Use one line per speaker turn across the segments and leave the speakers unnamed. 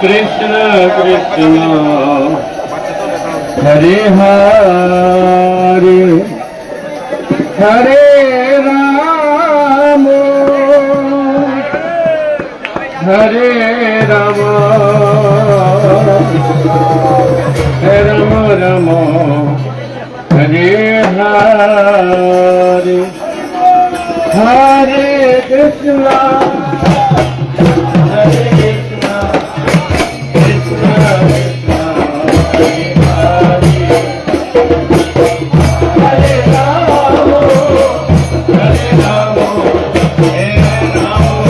कृष्ण कृष्ण हरे हरे हरे राम हरे राम राम राम हरे हरे हरे कृष्ण हरे कृष्ण कृष्ण कृष्ण हरे हरे हरे राम हरे राम हरे राम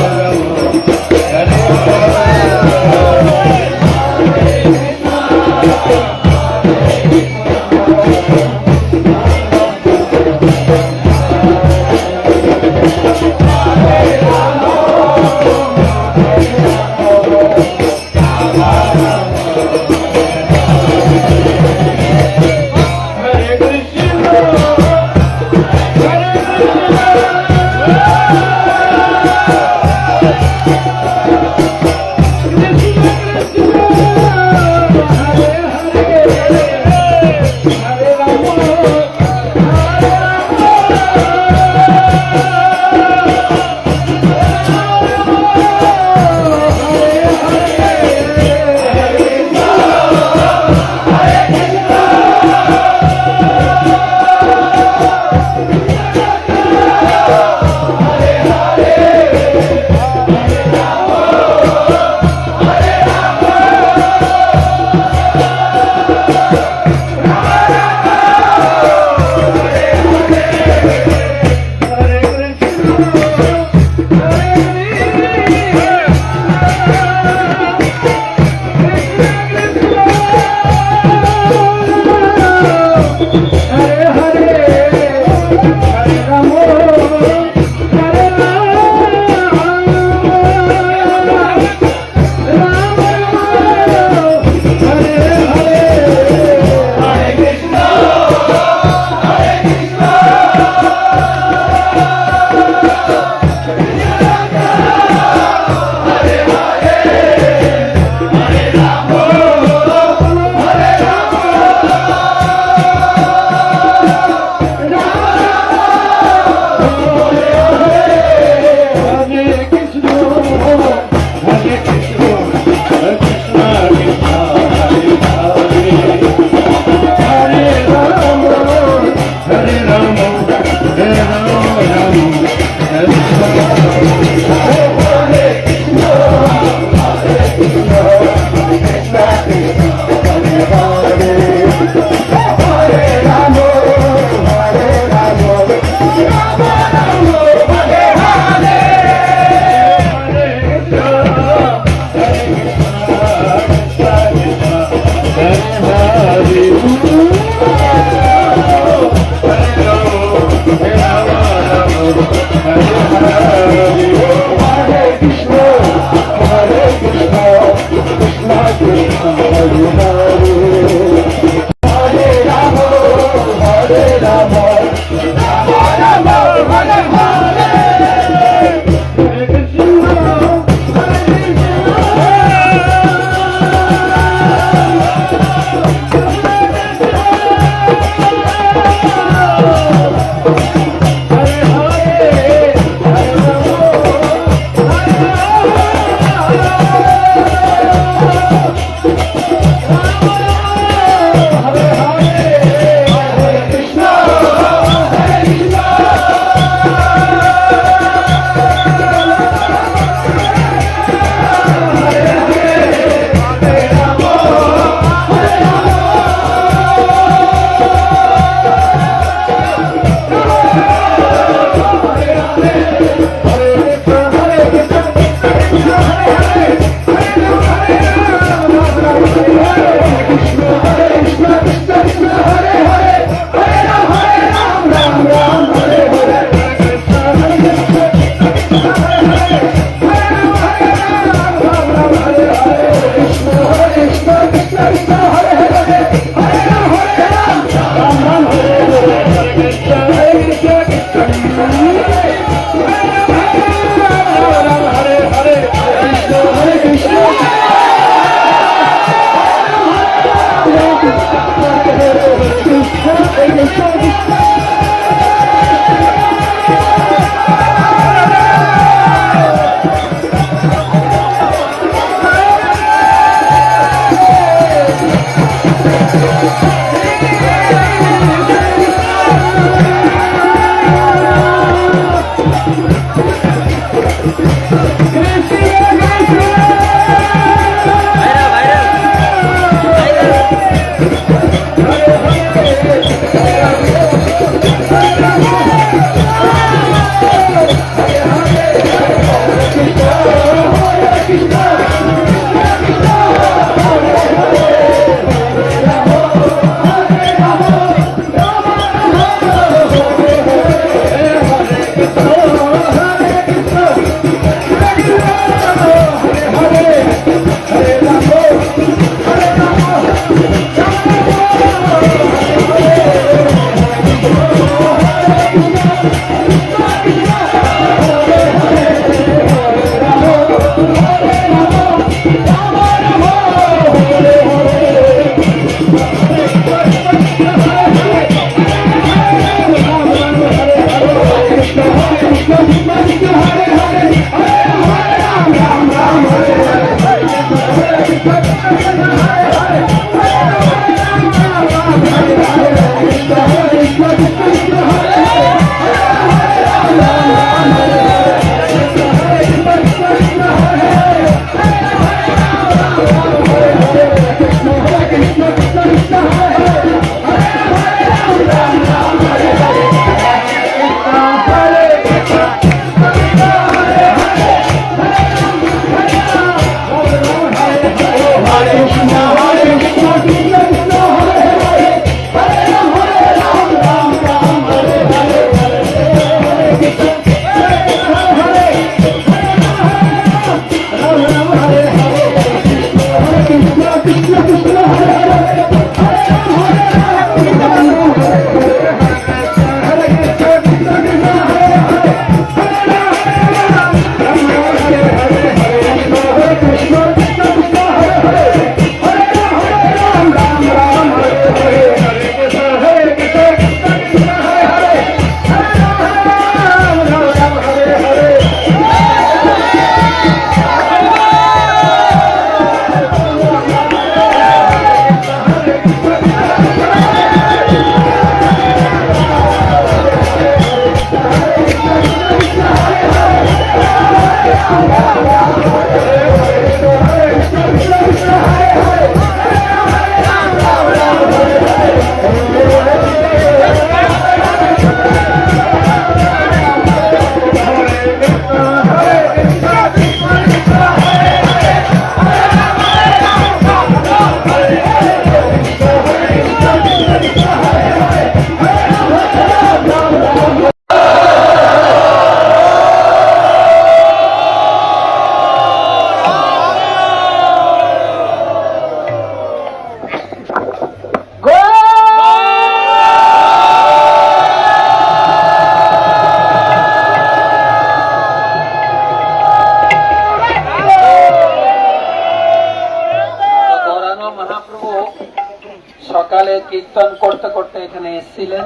সকালে কীর্তন করতে করতে এখানে এসেছিলেন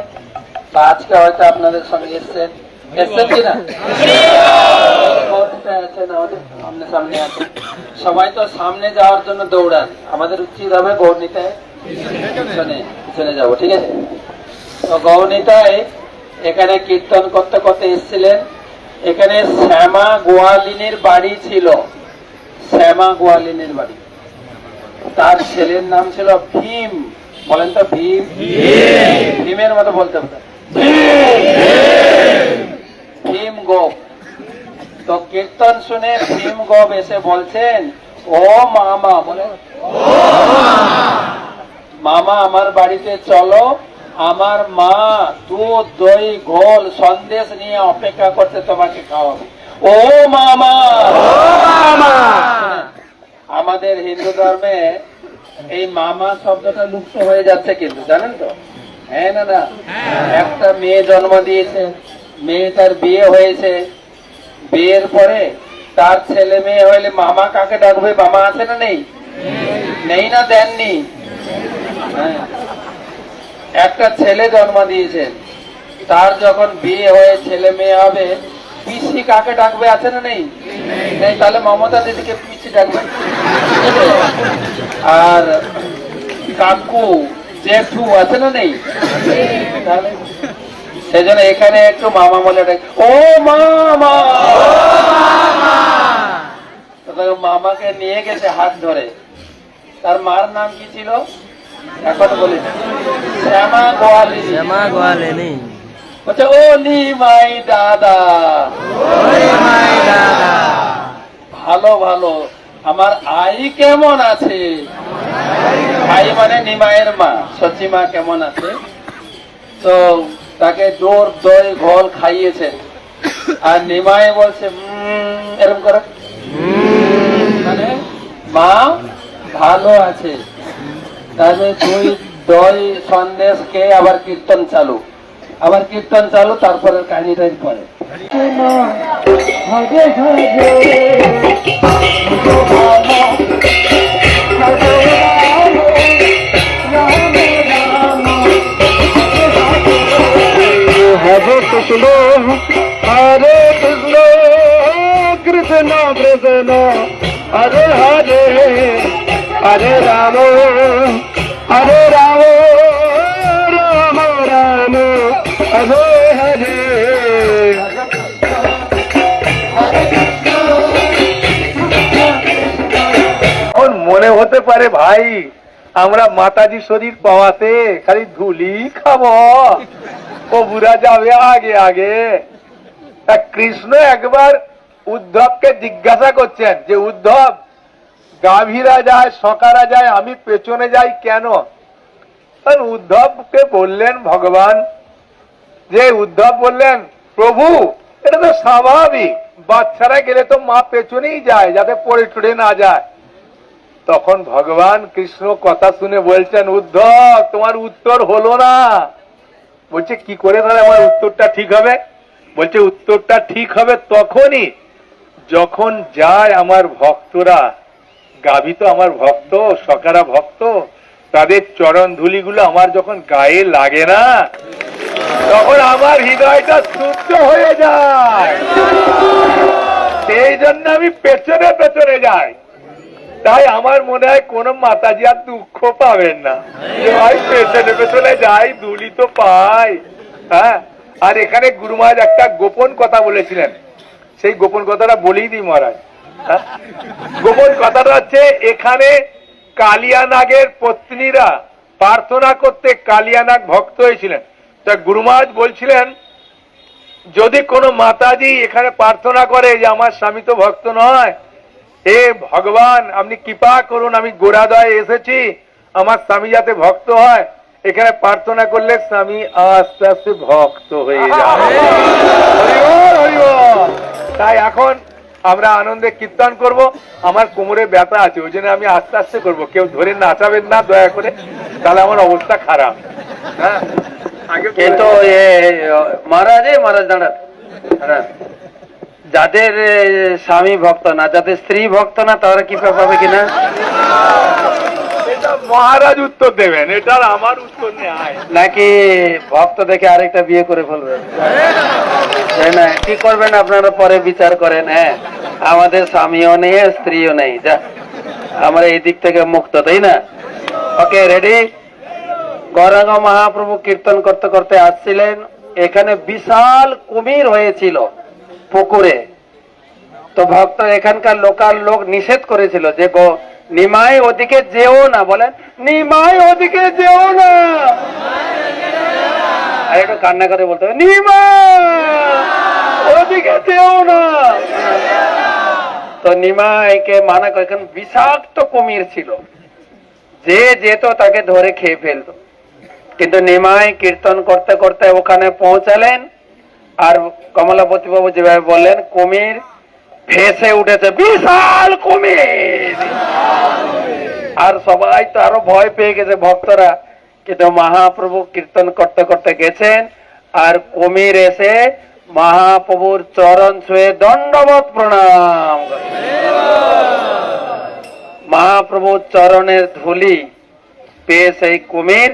বা আজকে হয়তো আপনাদের সঙ্গে এসেছেন কিনা সামনে সামনে আছে সবাই তো সামনে যাওয়ার জন্য দৌড়ান আমাদের উচিত হবে গৌরনীতায় পিছনে যাবো ঠিক আছে তো গৌরনীতায় এখানে কীর্তন করতে করতে এসেছিলেন এখানে শ্যামা গোয়ালিনীর বাড়ি ছিল শ্যামা গোয়ালিনীর বাড়ি তার ছেলের নাম ছিল ভীম বলেন তো ভীম ভীমের মতো বলতে হবে ভীম গোপ তো কীর্তন শুনে ভীম গোপ এসে বলছেন ও মামা বলে মামা আমার বাড়িতে চলো আমার মা দুধ দই ঘোল সন্দেশ নিয়ে অপেক্ষা করতে তোমাকে খাওয়াবো ও মামা আমাদের হিন্দু ধর্মে এই মামা শব্দটা লুপ্ত হয়ে যাচ্ছে কিন্তু জানেন তো হ্যাঁ না না একটা মেয়ে জন্ম দিয়েছে মেয়েটার বিয়ে হয়েছে বিয়ের পরে তার ছেলে মেয়ে হইলে মামা কাকে ডাকবে মামা আছে না নেই নেই না দেননি হ্যাঁ একটা ছেলে জন্ম দিয়েছেন তার যখন বিয়ে হয়ে ছেলে মেয়ে হবে পিসি কাকে ডাকবে আছে না নেই নেই তাহলে মমতা দিদিকে পিসি ডাকবে আর কাকু জেঠু আছে না নেই তাহলে সেজন্য এখানে একটু মামা বলে ডাক ও মামা মামাকে নিয়ে গেছে হাত ধরে। তার মার নাম কি ছিল এখন বলি? শ্যামা গোয়ালিনী।
শ্যামা গোয়ালিনী।
বলছে ও নিমাই দাদা, ভালো ভালো, আমার আই কেমন আছে? আই মানে নিমাইয়ের মা, সচি মা কেমন আছে? তো তাকে জোর দই ঘোল খাইয়েছেন। আর নিমাই বলছে এরকম করে, মানে মা ভালো আছে। তাহলে দুই দই সন্দেশ খেয়ে আবার কীর্তন চালু, আবার কীর্তন চালু, তারপরে কাহিনীটা পরে।
হরে কৃষ্ণ হরে কৃষ্ণ কৃষ্ণ কৃষ্ণ হরে হরে হরে রাম হরে রাম রাম রাম হরে হরে। এখন মনে হতে পারে ভাই আমরা মাতাজি শরীর পাওয়াতে খালি ধুলি খাবো, ও বুড়া যাবে আগে আগে। কৃষ্ণ একবার উদ্ধবকে জিজ্ঞাসা করছেন যে উদ্ধব, গাভীরা যায় সকারা যায়, আমি পেছনে যাই কেন? উদ্ধবকে বললেন ভগবান, যে উদ্ধব বললেন প্রভু এটা তো স্বাভাবিক, বাচ্চারা গেলে তো মা পেছনেই যায় যাতে পড়ে টুড়ে না যায়। তখন ভগবান কৃষ্ণ কথা শুনে বলছেন উদ্ধব তোমার উত্তর হলো না। বলছে কি করে তাহলে আমার উত্তরটা ঠিক হবে? বলছে উত্তরটা ঠিক হবে তখনই যখন যায় আমার ভক্তরা, গাভী তো আমার ভক্ত, সকারা ভক্ত, তাদের চরণ ধুলিগুলো আমার যখন গায়ে লাগে না, তখন আমার হৃদয়টা শুদ্ধ হয়ে যায়। সেই জন্য আমি পেছনে পেছনে যাই। তাই আমার মনে হয় কোন মাতাজি আর দুঃখ পাবেন না যে ভাই পেছনে পেছনে যাই, ধুলি তো পাই। হ্যাঁ, আর এখানে গুরু মহারাজ একটা গোপন কথা বলেছিলেন, সেই গোপন কথাটা বলেই দিই মহারাজ। গোপন কথাটা হচ্ছে এখানে কালিয়ানাগের পত্নীরা প্রার্থনা করতে কালিয়ানাগ ভক্ত হয়েছিলেন। তা গুরু মহারাজ বলছিলেন যদি কোনো মাতাজি এখানে প্রার্থনা করে যে আমার স্বামী তো ভক্ত নয়, হে ভগবান আপনি কৃপা করুন, আমি গোড়াদয়ে এসেছি, আমার স্বামী যাতে ভক্ত হয়, এখানে প্রার্থনা করলে স্বামী আস্তে আস্তে ভক্ত হয়ে যাবে। তাই এখন আমরা আনন্দে কীর্তন করব। আমার কোমরে ব্যথা আছে, ওই জন্য আমি আস্তে আস্তে করবো, কেউ ধরে নাচাবেন না দয়া করে, তাহলে আমার অবস্থা খারাপ। হ্যাঁ,
কিন্তু মহারাজ মহারাজ দাঁড়ান, যাদের স্বামী ভক্ত না, যাদের স্ত্রী ভক্ত না, তারা কি পাবে কিনা?
এটা মহারাজ উত্তর দেবেন, এটার আমার উত্তর নেই।
নাকি ভক্ত দেখে আরেকটা বিয়ে করে ফেলবেন? তাই না? কি করবেন আপনারা পরে বিচার করেন। হ্যাঁ, আমাদের স্বামীও নেই স্ত্রীও নেই, যা আমরা এই দিক থেকে মুক্ত, তাই না? ওকে, রেডি? গৌরাঙ্গ মহাপ্রভু কীর্তন করতে করতে আসছিলেন, এখানে বিশাল কুমির হয়েছিল পুকুরে। তো ভক্ত এখানকার লোকাল লোক নিষেধ করেছিল যে নিমাই ওদিকে যেও না, বলেন নিমাই ওদিকে যেও না, আর একটু কান্না করে বলতে হবে নিমাই ওদিকে যেও না। তো নিমাইকে মানা করে, এখানে বিষাক্ত কুমির ছিল, যে যেত তাকে ধরে খেয়ে ফেলত। কিন্তু নিমাই কীর্তন করতে করতে ওখানে পৌঁছালেন, আর কমলাপতি বাবু যেভাবে বললেন কুমির ভেসে উঠেছে, বিশাল কুমির। আর সবাই তো আরো ভয় পেয়ে গেছে ভক্তরা, কিন্তু মহাপ্রভু কীর্তন করতে করতে গেছেন, আর কুমির এসে মহাপ্রভুর চরণ ছুঁয়ে দণ্ডবত প্রণাম। মহাপ্রভুর চরণের ধুলি পেয়ে সেই কুমির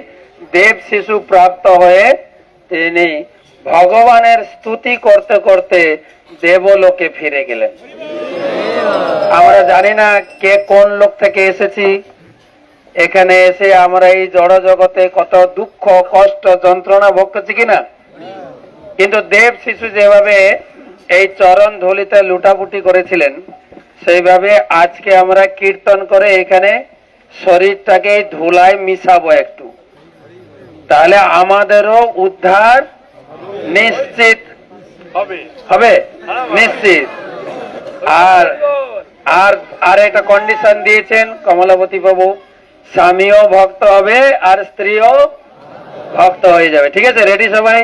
দেব শিশু প্রাপ্ত হয়ে তিনি ভগবানের স্তুতি করতে করতে দেবলোকে ফিরে গেলেন। আমরা জানি না কে কোন লোক থেকে এসেছি, এখানে এসে আমরা এই জড় জগতে কত দুঃখ কষ্ট যন্ত্রণা ভোগ করছি কিনা, কিন্তু দেব শিশু যেভাবে এই চরণ ধুলিতে লুটাপুটি করেছিলেন, সেইভাবে আজকে আমরা কীর্তন করে এখানে শরীরটাকে ধুলায় মিশাবো একটু, তাহলে আমাদেরও উদ্ধার নিশ্চিত হবে, নিশ্চিত। আর আর আর একটা কন্ডিশন দিয়েছেন কমলাবতী বাবু, স্বামীও ভক্ত হবে আর স্ত্রীও ভক্ত হয়ে যাবে। ঠিক আছে, রেডি সবাই?